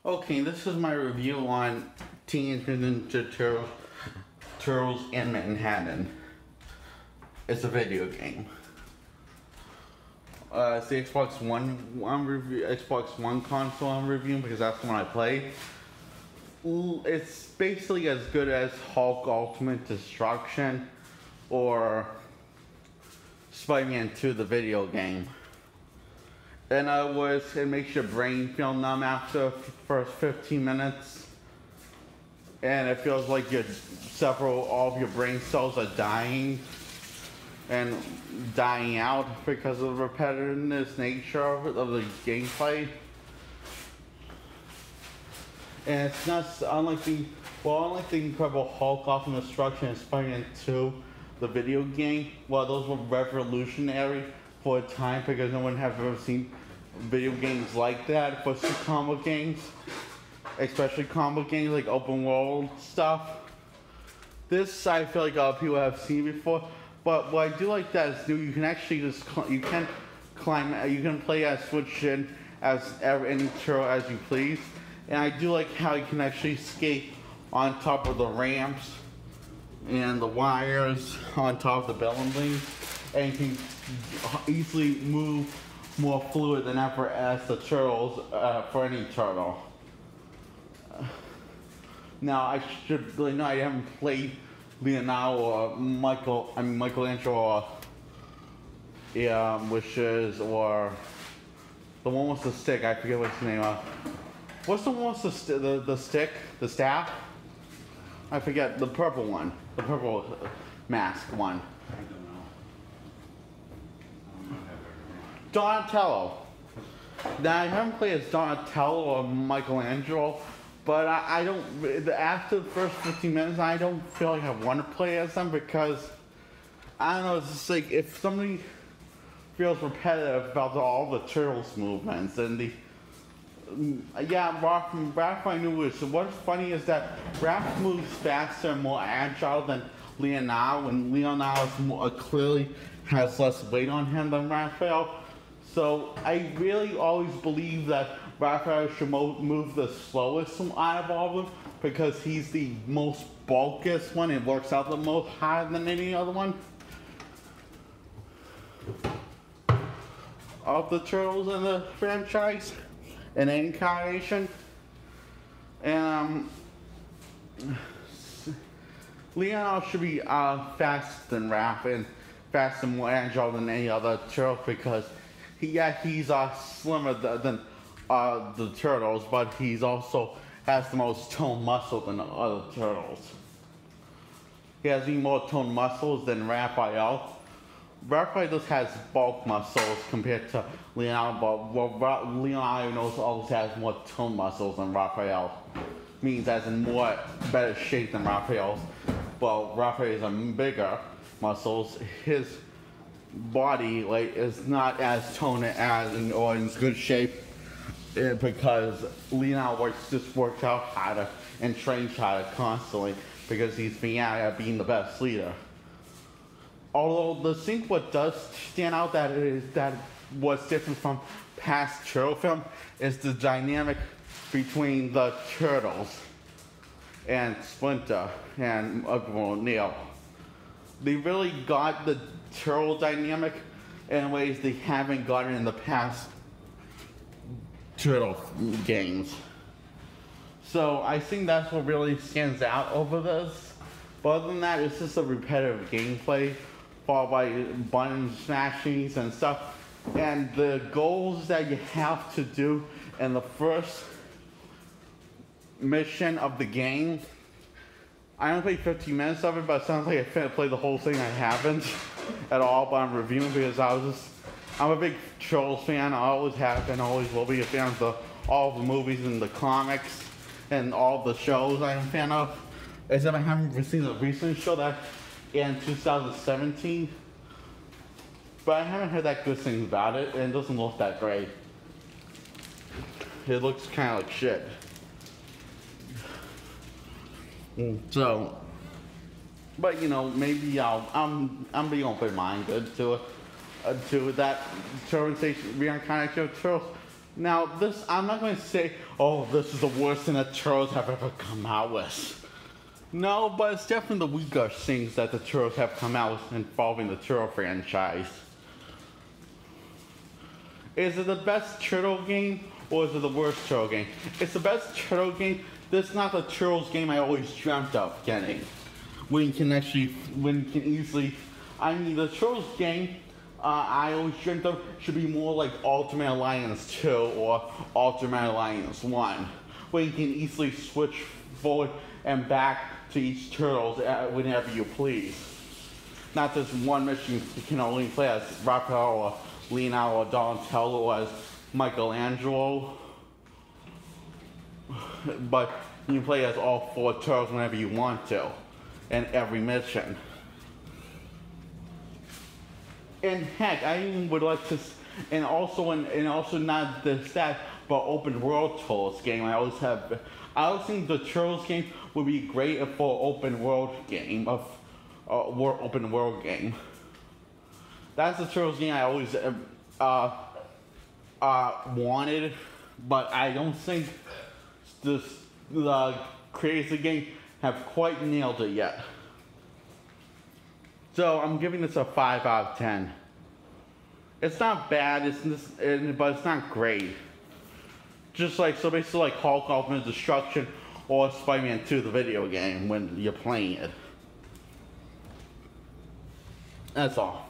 Okay, this is my review on Teenage Mutant Ninja Turtles in Manhattan. It's a video game. It's the Xbox One console I'm reviewing because that's the one I play. It's basically as good as Hulk Ultimate Destruction or Spider-Man 2, the video game. In other words, it makes your brain feel numb after the first 15 minutes. And it feels like all of your brain cells are dying and dying out because of the repetitiveness nature of the gameplay. And it's not unlike the Incredible Hulk Ultimate Destruction and Spider-Man 2, the video game. Well, those were revolutionary for a time because no one had ever seen video games like that for some comic games, especially comic games like open world stuff. This I feel like people have seen before, but what I do like that is new. You can actually you can play as switch in as any turtle as you please, and I do like how you can actually skate on top of the ramps and the wires on top of the buildings, and you can easily move more fluid than ever as the turtles for any turtle. Now I should really know I haven't played Leonardo or Michelangelo, or the one with the stick. I forget what's the name of. What's the one with the stick, the staff? I forget, the purple one, the purple mask one. Donatello. Now I haven't played as Donatello or Michelangelo, but I don't. After the first 15 minutes, I don't feel like I want to play as them because I don't know. It's just like if somebody feels repetitive about all the turtles movements and Raph I knew was. What's funny is that Raph moves faster and more agile than Leonardo, and Leonardo clearly has less weight on him than Raphael. So I really always believe that Raphael should move the slowest out of all of them because he's the most bulkiest one. It works out the most higher than any other one of the turtles in the franchise in any incarnation. And Leonardo should be faster than Raph and faster and more agile than any other turtle because he's slimmer than the turtles, but he's also has the most toned muscle than the other turtles. He has even more toned muscles than Raphael. Raphael just has bulk muscles compared to Leonardo, but Leonardo always has more toned muscles than Raphael. Means as in better shape than Raphael's. Well, Raphael has bigger muscles. His body is not as toned or in good shape because Leonardo works out harder and trains harder constantly because he's being the best leader. Although what does stand out that what's different from past turtle film is the dynamic between the turtles and Splinter and O'Neill. They really got the turtle dynamic in ways they haven't gotten in the past turtle games. So I think that's what really stands out over this. But other than that, it's just a repetitive gameplay followed by button smashings and stuff. And the goals that you have to do in the first mission of the game, I only played 15 minutes of it, but it sounds like I played the whole thing. I haven't at all, but I'm reviewing because I'm a big Trolls fan. I always have been, always will be a fan of all the movies and the comics and all the shows I'm a fan of. Except I haven't seen the recent show that in 2017, but I haven't heard that good things about it, and it doesn't look that great. It looks kind of like shit. So, but maybe I'm being open-minded to that reincarnation of Turtles. Now, this, I'm not going to say, oh, this is the worst thing that Turtles have ever come out with. No, but it's definitely the weaker things that the Turtles have come out with involving the Turtle franchise. Is it the best Turtle game, or is it the worst Turtle game? It's the best Turtle game. This is not the Turtles game I always dreamt of getting. When you can easily, I mean, the Turtles game, I always dreamt of should be more like Ultimate Alliance 2 or Ultimate Alliance 1, where you can easily switch forward and back to each Turtles whenever you please. Not just one mission you can only play as Raphael or Leonardo or Donatello or as Michelangelo, but you can play as all 4 Turtles whenever you want to, in every mission. And heck, I even would like to, and also not just that, but open world Turtles game. I always think the Turtles game would be great for open world game open world game. That's the Turtles game I always wanted, but I don't think the creators of the game have quite nailed it yet. So I'm giving this a 5 out of 10. It's not bad, but it's not great. Just like, so basically like Hulk Ultimate Destruction or Spider-Man 2, the video game, when you're playing it. That's all.